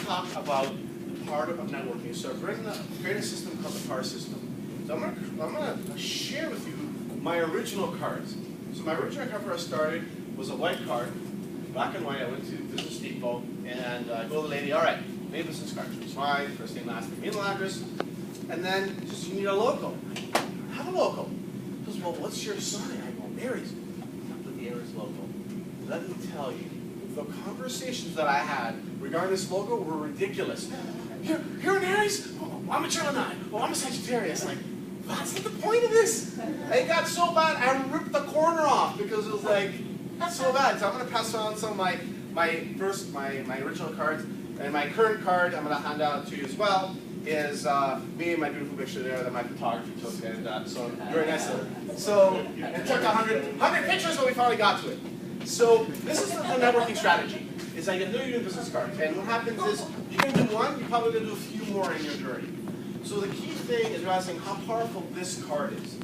talk about the part of networking. So I've created a system called the card system. So I'm gonna share with you my original cards. So my original card where I started was a white card, black and white. I went to Business Depot and I go to the lady, all right, made a business card. It's mine, first name, last name, email address, and then just you need a logo. Have a logo. She goes, well, what's your sign? I go, Aries. Put the Aries logo. Let me tell you, the conversations that I had regarding this logo were ridiculous. You're an Aries? Oh, I'm a Gemini. Oh, I'm a Sagittarius. Like, that's not the point of this. It got so bad, I ripped the corner off because it was like, so bad. So I'm going to pass on some of my original cards. And my current card, I'm going to hand out to you as well, is me and my beautiful picture there that my photography took. And so very nice of it. So it took 100 pictures, but we finally got to it. So this is the networking strategy. Is I get new business cards. And what happens is, you're going to do one, you're probably going to do a few more in your journey. So the key thing is realizing how powerful this card is.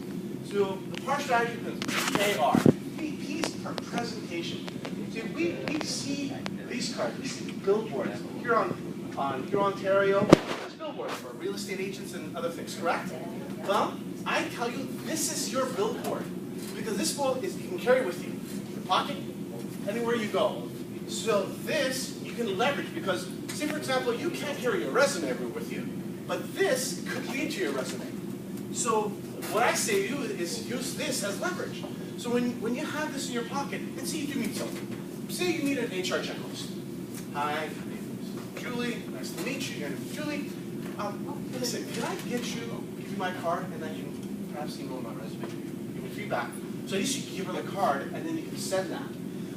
So the part strategy is AR. Piece per presentation. See, we see these cards, we see billboards. Here on Ontario, there's billboards for real estate agents and other things, correct? Well, I tell you, this is your billboard. Because this book you can carry with you. In your pocket, anywhere you go. So this, you can leverage because, say for example, you can't carry your resume everywhere with you. But this could lead to your resume. So what I say to you is use this as leverage. So when you have this in your pocket, and say you do meet someone. Say you meet an HR generalist. Hi, my name is Julie. Nice to meet you. Your name is Julie. Listen, can I give you my card, and then you can perhaps email my resume to you, give me feedback. So at least you can give her the card, and then you can send that.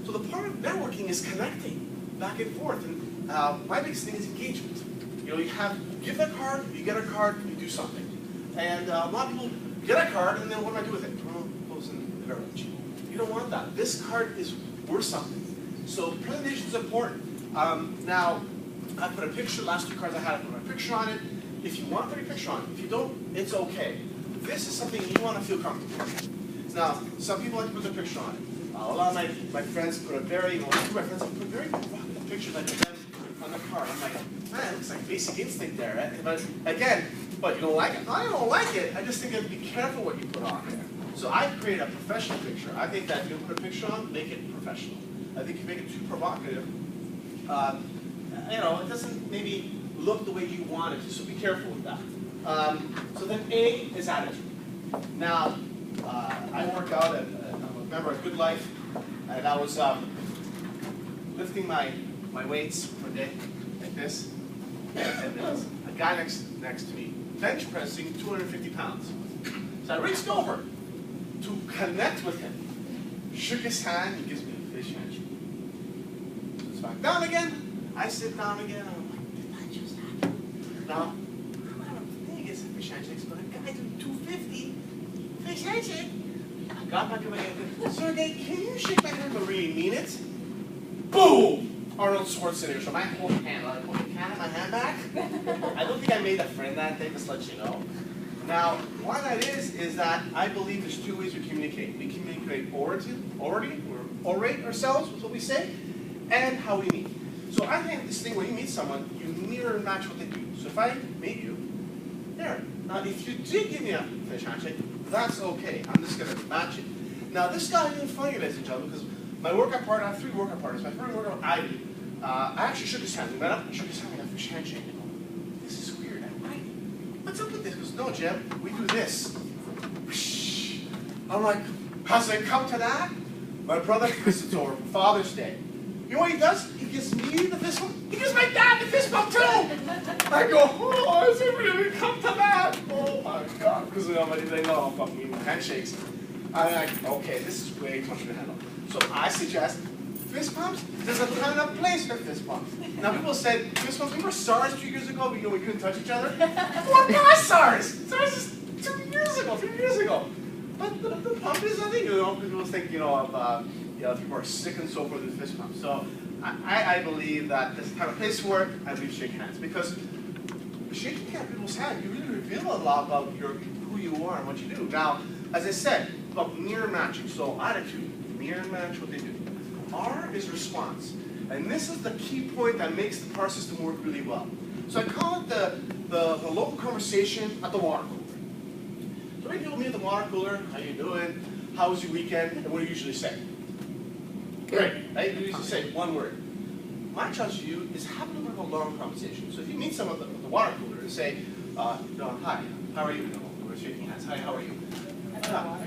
So the part of networking is connecting back and forth. And my biggest thing is engagement. You know, you give that card, you get a card, you do something. And a lot of people get a card, and then what do I do with it? Well, it goes in the garbage. You don't want that. This card is worth something. So presentation is important. Now, I put a picture, last two cards I had, I put my picture on it. If you want to put a picture on it, if you don't, it's okay. This is something you want to feel comfortable with. Now, some people like to put their picture on it. A lot of my friends put a very, two of my friends put very provocative pictures like them on the card. I'm like, man, it looks like Basic Instinct there. Right? But again, but you don't like it? I don't like it. I just think you have to be careful what you put on there. So I create a professional picture. I think that if you put a picture on, make it professional. I think if you make it too provocative, you know, it doesn't maybe look the way you want it to, so be careful with that. So then A is attitude. Now, I work out, I'm a member of Good Life, and I was lifting my weights one day, like this, and there was a guy next to me, bench pressing 250 pounds. So I reached over to connect with him, shook his hand, he gives me a fish handshake. Sits back down again, I sit down again, I'm like, did that just happen? Now, I'm not the biggest fish handshakes, but a guy doing 250, fish handshake. I got back up again, Sergey, can you shake my hand but really mean it? Boom! Arnold Schwarzenegger, so my whole hand, like, oh, you can't have my hand back? I don't think I made a friend that day, just to let you know. Now, why that is that I believe there's two ways we communicate. We communicate orate ourselves with what we say, and how we meet. So I think this thing, when you meet someone, you mirror and match what they do. So if I meet you, there. Now, if you did give me a fish handshake, that's okay. I'm just going to match it. Now, this guy isn't funny, ladies and gentlemen, because my workout partner, I have 3 workout partners. My first workout, I actually shook his hand. We went up, shook his hand, we got a fish handshake. I go, this is weird. What's up with this? He goes, no, Jim, we do this. I'm like, has it come to that? My brother visits over for Father's Day. You know what he does? He gives me the fist bump. He gives my dad the fist bump too. I go, oh, has it really come to that? Oh my God. Because they know I'm fucking eating handshakes. I'm like, okay, this is way too much to handle. So I suggest fist bumps. There's a ton of place for fist bumps. Now people said fist bumps. Remember SARS 2 years ago? We couldn't touch each other. What past SARS? SARS is 2 years ago, 3 years ago. But the pump is nothing. People think of people are sick and so forth with fist bumps. So I believe that this type of place for it, I believe shake hands because shaking people's hand, you really reveal a lot about who you are and what you do. Now, as I said, about mirror matching. So attitude, mirror match what they do. R is response. And this is the key point that makes the PAR system work really well. So I call it the local conversation at the water cooler. So when people meet at the water cooler, how you doing? How was your weekend? And what do you usually say? Great. I usually say one word. My challenge to you is have a little bit of a long conversation. So if you meet someone at the water cooler and say, hi, how are you? We're shaking hands. Hi, how are you?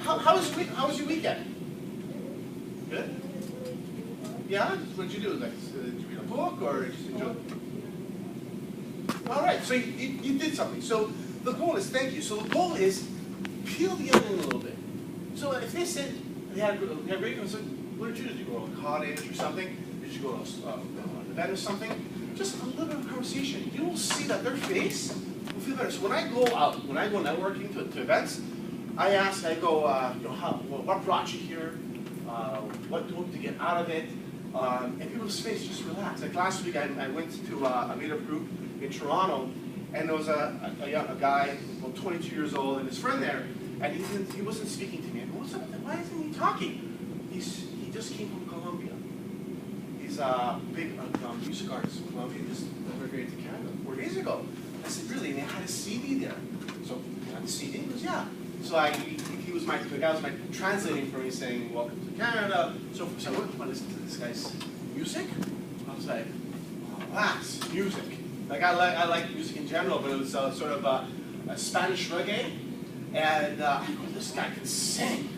How was your weekend? Good? Yeah? What did you do? Like, did you read a book or just enjoy? All right, so you did something. So the goal is, thank you. So the goal is peel the onion a little bit. So if they said they had a great conversation, what did you do? Did you go to a cottage or something? Did you go to an event or something? Just a little bit of conversation. You will see that their face will feel better. So when I go out, when I go networking to events, I go, what brought you here? What do you hope to get out of it? And people's face just relax. Like last week, I went to a meetup group in Toronto, and there was a guy, about 22 years old, and his friend there, and he wasn't speaking to me. I go, what's up with that? Why isn't he talking? He just came from Colombia. He's a big music artist from Colombia. He just immigrated to Canada 4 days ago. I said, really? And they had a CD there. So he had the CD. He goes, yeah. So the guy was translating for me, saying, welcome to Canada. So I went to listen to this guy's music. I was like, oh, that's music. Like I like music in general, but it was sort of a Spanish reggae. And I go, this guy can sing.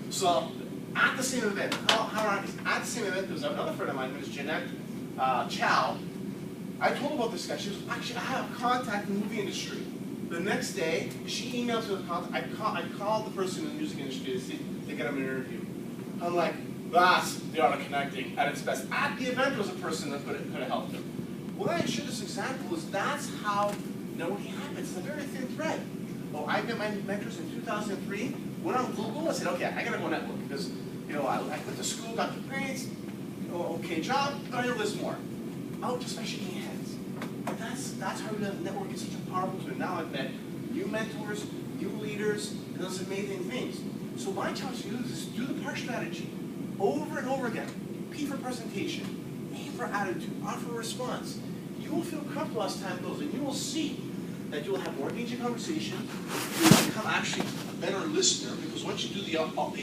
So at the same event, at the same event, there was another friend of mine, who was Jeanette Chow. I told her about this guy. She was actually, I have a contact in the movie industry. The next day, she emailed to the contact. I called the person in the music industry to see to get him an interview. I'm like, that's the art of connecting at its best. At the event, there was a person that could have helped him. What I showed this example is that's how networking happens. It's a very thin thread. Oh, I met my mentors in 2003. Went on Google. I said, okay, I gotta go network because I went to school, got the grades, okay job, but I know this more. Oh, just by shaking hands. And that's how network is such a powerful tool. Now I've met new mentors, new leaders, and those amazing things. So my challenge to you is do the PAR strategy over and over again. P for presentation, A for attitude, R for response. You will feel comfortable as time goes, and you will see that you will have more engaging conversation. You will become actually a better listener, because once you do the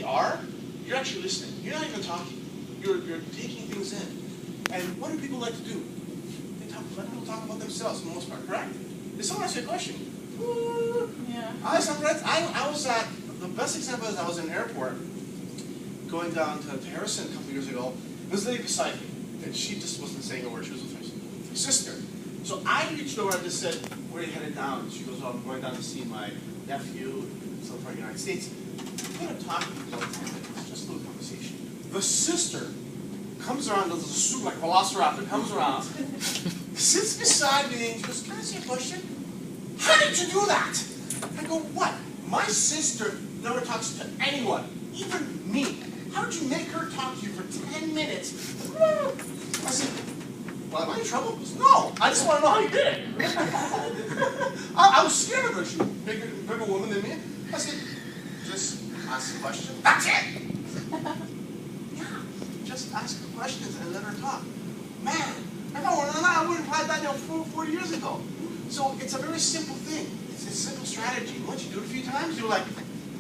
R, you're actually listening. You're not even talking. You're taking things in. And what do people like to do? Let people talk about themselves for the most part, correct? Did someone ask you a question? Yeah. I was at, the best example is I was in an airport going down to Harrison a couple years ago. There was a lady beside me, and she just wasn't saying a word. She was with her sister. So I reached over and just said, where are you headed down? She goes, oh, I'm going down to see my nephew in some part of the United States. We ended up talking for about 10 minutes, just a little conversation. The sister comes around, does a suit like Velociraptor, comes around, sits beside me, and she goes, can I ask you a question? How did you do that? I go, what? My sister never talks to anyone, even me. How did you make her talk to you for 10 minutes? I said, well, am I in trouble? He goes, no, I just want to know how you did it. I was scared of her. She was a bigger woman than me. I said, just ask a question. That's it. Yeah, just ask her questions and let her talk. Man, if I wanted to know, I would have had that 4 years ago. So it's a very simple thing. It's a simple strategy. Once you do it a few times, you're like,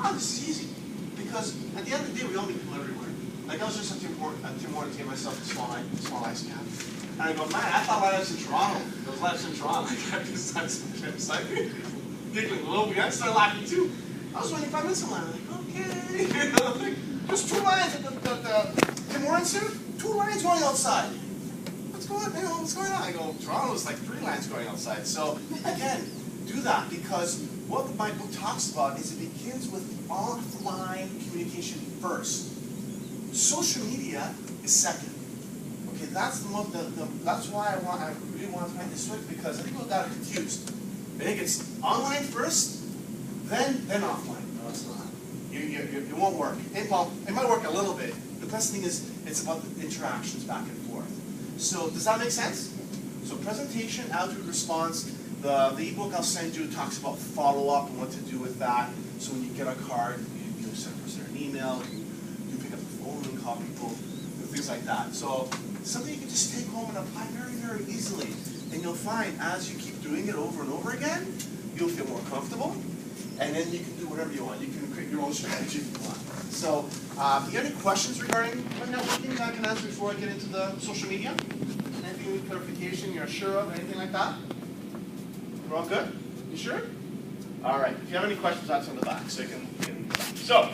oh, this is easy. Because at the end of the day, we all meet people everywhere. Like I was just at Tim Hortons to get myself a small ice cap. And I go, man, I thought I was in Toronto. There was lights in Toronto. I kept beside me. Giggling a little bit. I started laughing too. I was waiting 5 minutes in line. I'm like, okay. Like, there's 2 lines at the Tim Hortons here. 2 lines going outside. What's going on? I go, Toronto's like 3 lines going outside. So again, do that, because what my book talks about is it begins with offline communication first. Social media is second. Okay, that's that's why I really want to make this switch, because I think people got it confused. I think it's online first, then offline. No, it's not. It won't work. It might work a little bit. The best thing is it's about the interactions back and forth. So does that make sense? So presentation, attitude, response. The ebook I'll send you talks about follow-up and what to do with that. So when you get a card, you send a person an email, you pick up the phone and call people, things like that. So something you can just take home and apply very, very easily. And you'll find as you keep doing it over and over again, you'll feel more comfortable, and then you can do whatever you want. You can create your own strategy if you want. So, if you have any questions regarding networking that I can answer before I get into the social media? And if you need clarification you're sure of, anything like that? We're all good? You sure? All right. If you have any questions, ask in the back so you can. So.